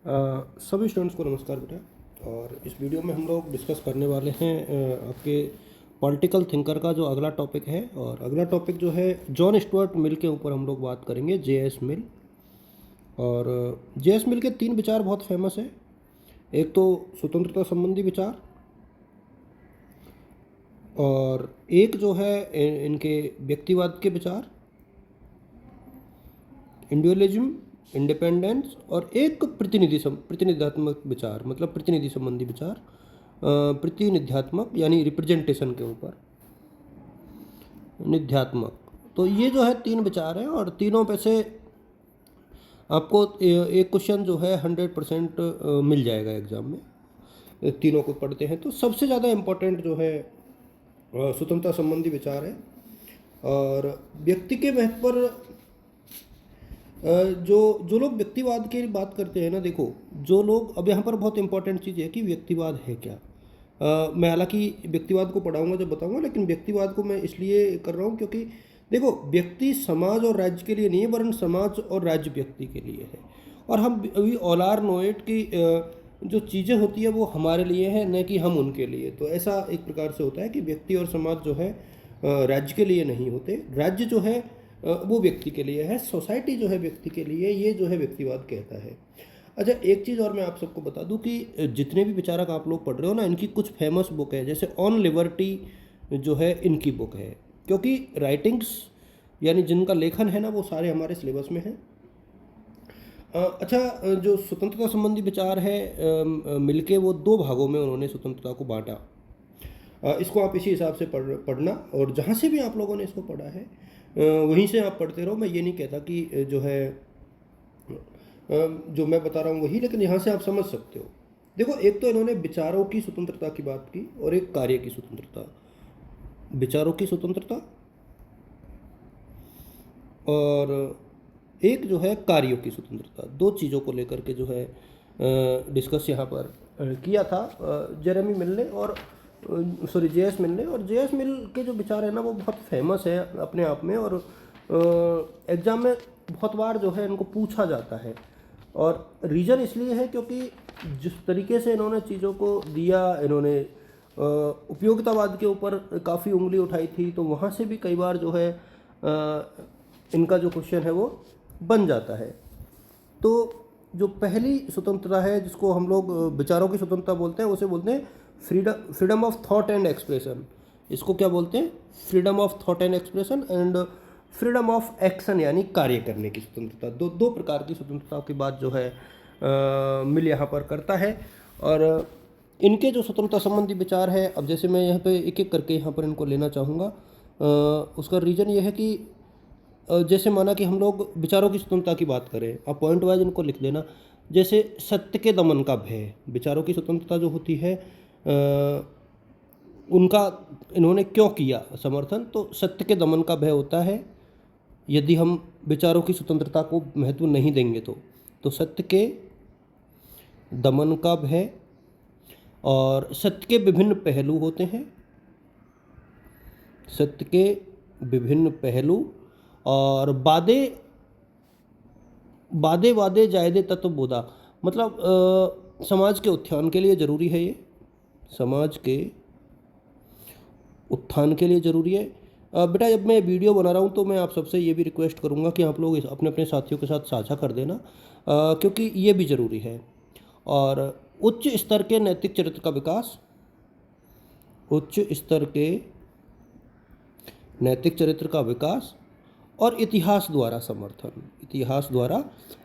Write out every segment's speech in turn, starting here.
सभी स्टूडेंट्स को नमस्कार बेटा। और इस वीडियो में हम लोग डिस्कस करने वाले हैं आपके पॉलिटिकल थिंकर का जो अगला टॉपिक है। और अगला टॉपिक जो है जॉन स्टुअर्ट मिल के ऊपर हम लोग बात करेंगे, जे.एस. मिल। और जे.एस. मिल के 3 विचार बहुत फेमस है। एक तो स्वतंत्रता संबंधी विचार, और एक जो है इनके व्यक्तिवाद के विचार, इंडिविजुअलिज्म, इंडिपेंडेंस, और एक प्रतिनिधित्मक विचार, मतलब प्रतिनिधि संबंधी विचार, प्रतिनिध्यात्मक यानी रिप्रेजेंटेशन के ऊपर, निध्यात्मक। तो ये जो है 3 विचार हैं, और तीनों पे से आपको एक क्वेश्चन जो है 100% मिल जाएगा एग्जाम में। तीनों को पढ़ते हैं तो सबसे ज़्यादा इम्पोर्टेंट जो है स्वतंत्रता संबंधी विचार है। और व्यक्ति के महत्व पर जो लोग व्यक्तिवाद की बात करते हैं ना, देखो जो लोग, अब यहाँ पर बहुत इंपॉर्टेंट चीज़ है कि व्यक्तिवाद है क्या। मैं हालांकि व्यक्तिवाद को पढ़ाऊंगा जब बताऊंगा, लेकिन व्यक्तिवाद को मैं इसलिए कर रहा हूँ क्योंकि देखो, व्यक्ति समाज और राज्य के लिए नहीं है, वरन समाज और राज्य व्यक्ति के लिए है। और हम अभी ऑल आर नो इट कि जो चीज़ें होती है वो हमारे लिए है, न कि हम उनके लिए। तो ऐसा एक प्रकार से होता है कि व्यक्ति और समाज जो है राज्य के लिए नहीं होते, राज्य जो है वो व्यक्ति के लिए है, सोसाइटी जो है व्यक्ति के लिए। ये जो है व्यक्तिवाद कहता है। अच्छा, एक चीज़ और मैं आप सबको बता दूं कि जितने भी विचारक आप लोग पढ़ रहे हो ना, इनकी कुछ फेमस बुक है, जैसे ऑन लिबर्टी जो है इनकी बुक है, क्योंकि राइटिंग्स यानी जिनका लेखन है ना वो सारे हमारे सिलेबस में है। अच्छा, जो स्वतंत्रता संबंधी विचार है मिलके वो 2 भागों में उन्होंने स्वतंत्रता को बांटा। इसको आप इसी हिसाब से पढ़ना, और जहाँ से भी आप लोगों ने इसको पढ़ा है वहीं से आप पढ़ते रहो। मैं ये नहीं कहता कि जो है जो मैं बता रहा हूँ वही, लेकिन यहाँ से आप समझ सकते हो। देखो, एक तो इन्होंने विचारों की स्वतंत्रता की बात की, और एक कार्य की स्वतंत्रता। विचारों की स्वतंत्रता और एक जो है कार्यों की स्वतंत्रता, 2 चीज़ों को लेकर के जो है डिस्कस यहाँ पर किया था जेरेमी मिल ने, और जे.एस. मिल ने। और जे.एस. मिल के जो विचार है ना वो बहुत फेमस है अपने आप में, और एग्ज़ाम में बहुत बार जो है इनको पूछा जाता है। और रीज़न इसलिए है क्योंकि जिस तरीके से इन्होंने चीज़ों को दिया, इन्होंने उपयोगितावाद के ऊपर काफ़ी उंगली उठाई थी, तो वहाँ से भी कई बार जो है इनका जो क्वेश्चन है वो बन जाता है। तो जो पहली स्वतंत्रता है जिसको हम लोग विचारों की स्वतंत्रता बोलते हैं, उसे बोलते हैं freedom of thought and expression. इसको क्या बोलते हैं? Freedom of thought and expression, and freedom of action यानी कार्य करने की स्वतंत्रता। दो प्रकार की स्वतंत्रता की बात जो है मिल यहाँ पर करता है। और इनके जो स्वतंत्रता संबंधी विचार है, अब जैसे मैं यहाँ पे एक एक करके यहाँ पर इनको लेना चाहूँगा। उसका रीज़न ये है कि जैसे माना कि हम लोग विचारों की स्वतंत्रता की बात करें, आप पॉइंट वाइज इनको लिख देना। जैसे सत्य के दमन का भय, विचारों की स्वतंत्रता जो होती है उनका इन्होंने क्यों किया समर्थन? तो सत्य के दमन का भय होता है यदि हम विचारों की स्वतंत्रता को महत्व नहीं देंगे तो सत्य के दमन का भय, और सत्य के विभिन्न पहलू होते हैं, सत्य के विभिन्न पहलू, और वादे जायदे तत्व बोधा, मतलब समाज के उत्थान के लिए ज़रूरी है। ये समाज के उत्थान के लिए ज़रूरी है। बेटा, जब मैं वीडियो बना रहा हूँ तो मैं आप सबसे ये भी रिक्वेस्ट करूँगा कि आप लोग अपने अपने साथियों के साथ साझा कर देना, क्योंकि ये भी ज़रूरी है। और उच्च स्तर के नैतिक चरित्र का विकास, उच्च स्तर के नैतिक चरित्र का विकास, और इतिहास द्वारा समर्थन, इतिहास द्वारा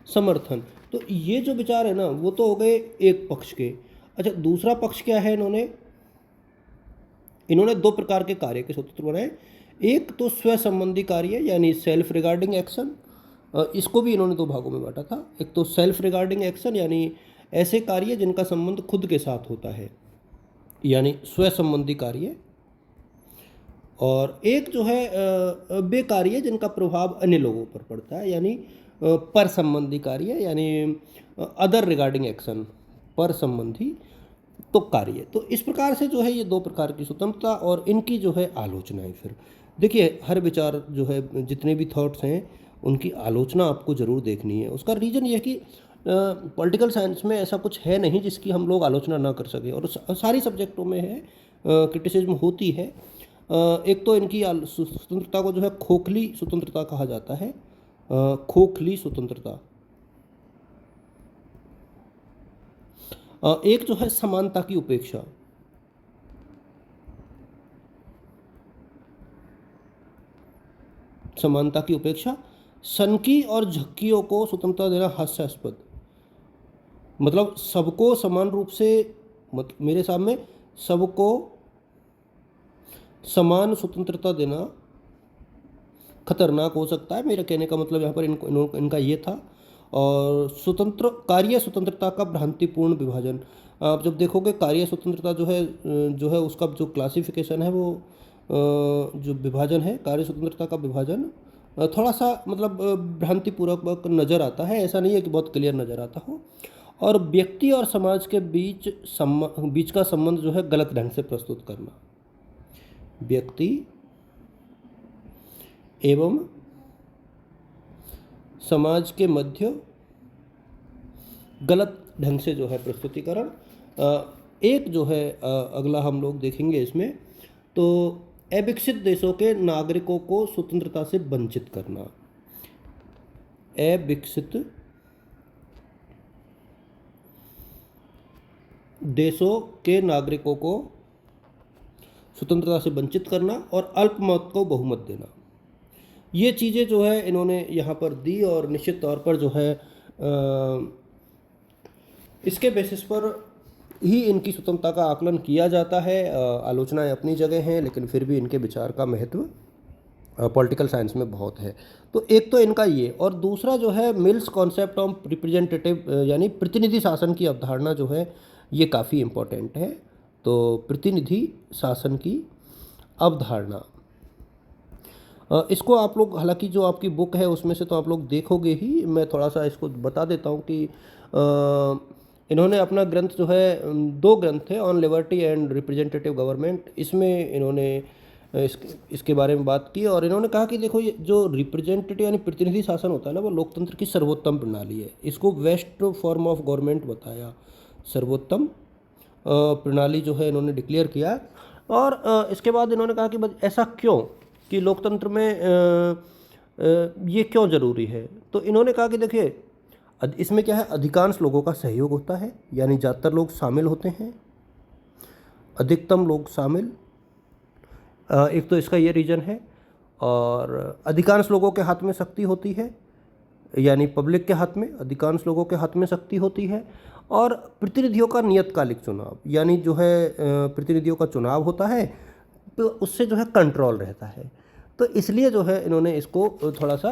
समर्थन। तो ये जो विचार है ना वो तो हो गए एक पक्ष के। अच्छा, दूसरा पक्ष क्या है? इन्होंने 2 प्रकार के कार्य के स्वतंत्र बनाए। एक तो स्व संबंधी कार्य यानी सेल्फ रिगार्डिंग एक्शन, इसको भी इन्होंने 2 भागों में बांटा था। एक तो सेल्फ रिगार्डिंग एक्शन यानी ऐसे कार्य जिनका संबंध खुद के साथ होता है, यानी स्व संबंधी कार्य, और एक जो है वे कार्य जिनका प्रभाव अन्य लोगों पर पड़ता है, यानी पर संबंधी कार्य, यानी अदर रिगार्डिंग एक्शन, पर संबंधी तो कार्य। तो इस प्रकार से जो है ये 2 प्रकार की स्वतंत्रता और इनकी जो है आलोचना है। फिर देखिए, हर विचार जो है, जितने भी थॉट्स हैं उनकी आलोचना आपको ज़रूर देखनी है। उसका रीज़न ये है कि पॉलिटिकल साइंस में ऐसा कुछ है नहीं जिसकी हम लोग आलोचना ना कर सके, और सारी सब्जेक्टों में है क्रिटिसिज्म होती है। एक तो इनकी स्वतंत्रता को जो है खोखली स्वतंत्रता कहा जाता है, खोखली स्वतंत्रता। एक जो है समानता की उपेक्षा। समानता की उपेक्षा, सनकी और झक्कियों को स्वतंत्रता देना हास्यास्पद। मतलब सबको समान रूप से, मेरे सामने सबको समान स्वतंत्रता देना खतरनाक हो सकता है। मेरे कहने का मतलब यहाँ पर इनका ये था। और कार्य स्वतंत्रता का भ्रांतिपूर्ण विभाजन। आप जब देखोगे कार्य स्वतंत्रता जो है उसका जो क्लासिफिकेशन है वो जो विभाजन है, कार्य स्वतंत्रता का विभाजन थोड़ा सा मतलब भ्रांतिपूर्वक नज़र आता है। ऐसा नहीं है कि बहुत क्लियर नज़र आता हो। और व्यक्ति और समाज के बीच का संबंध जो है गलत ढंग से प्रस्तुत करना। व्यक्ति एवं समाज के मध्य गलत ढंग से जो है प्रस्तुतिकरण। एक जो है अगला हम लोग देखेंगे इसमें, तो अविकसित देशों के नागरिकों को स्वतंत्रता से वंचित करना। अविकसित देशों के नागरिकों को स्वतंत्रता से वंचित करना और अल्पमत को बहुमत देना। ये चीज़ें जो है इन्होंने यहाँ पर दी, और निश्चित तौर पर जो है इसके बेसिस पर ही इनकी स्वतंत्रता का आकलन किया जाता है। आलोचनाएं अपनी जगह हैं, लेकिन फिर भी इनके विचार का महत्व पॉलिटिकल साइंस में बहुत है। तो एक तो इनका ये, और दूसरा जो है मिल्स कॉन्सेप्ट ऑफ रिप्रेजेंटेटिव यानी प्रतिनिधि शासन की अवधारणा जो है ये काफ़ी इम्पोर्टेंट है। तो प्रतिनिधि शासन की अवधारणा, इसको आप लोग, हालांकि जो आपकी बुक है उसमें से तो आप लोग देखोगे ही, मैं थोड़ा सा इसको बता देता हूँ कि इन्होंने अपना ग्रंथ जो है, 2 ग्रंथ थे, on liberty and representative government, इसमें इन्होंने इसके बारे में बात की। और इन्होंने कहा कि देखो ये जो रिप्रेजेंटेटिव यानी प्रतिनिधि शासन होता है ना, वो लोकतंत्र की सर्वोत्तम प्रणाली है। इसको बेस्ट फॉर्म ऑफ गवर्नमेंट बताया, सर्वोत्तम प्रणाली जो है इन्होंने डिक्लेयर किया। और इसके बाद इन्होंने कहा कि ऐसा क्यों, कि लोकतंत्र में ये क्यों ज़रूरी है। तो इन्होंने कहा कि देखिए इसमें क्या है, अधिकांश लोगों का सहयोग होता है, यानी ज़्यादातर लोग शामिल होते हैं, अधिकतम लोग शामिल, एक तो इसका ये रीज़न है। और अधिकांश लोगों के हाथ में शक्ति होती है, यानी पब्लिक के हाथ में, अधिकांश लोगों के हाथ में शक्ति होती है। और प्रतिनिधियों का नियतकालिक चुनाव, यानी जो है प्रतिनिधियों का चुनाव होता है तो उससे जो है कंट्रोल रहता है। तो इसलिए जो है इन्होंने इसको थोड़ा सा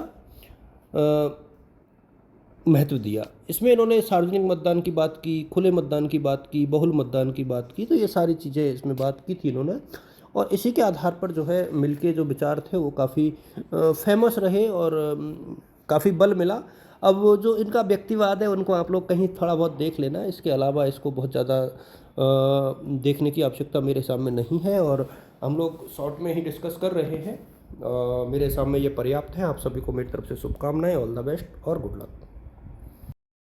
महत्व दिया। इसमें इन्होंने सार्वजनिक मतदान की बात की, खुले मतदान की बात की, बहुल मतदान की बात की। तो ये सारी चीज़ें इसमें बात की थी इन्होंने, और इसी के आधार पर जो है मिलके जो विचार थे वो काफ़ी फेमस रहे और काफ़ी बल मिला। अब वो जो इनका व्यक्तिवाद है उनको आप लोग कहीं थोड़ा बहुत देख लेना, इसके अलावा इसको बहुत ज़्यादा देखने की आवश्यकता मेरे सामने नहीं है, और हम लोग शॉर्ट में ही डिस्कस कर रहे हैं। मेरे सामने ये पर्याप्त है। आप सभी को मेरी तरफ से शुभकामनाएं, ऑल द बेस्ट और गुड लक।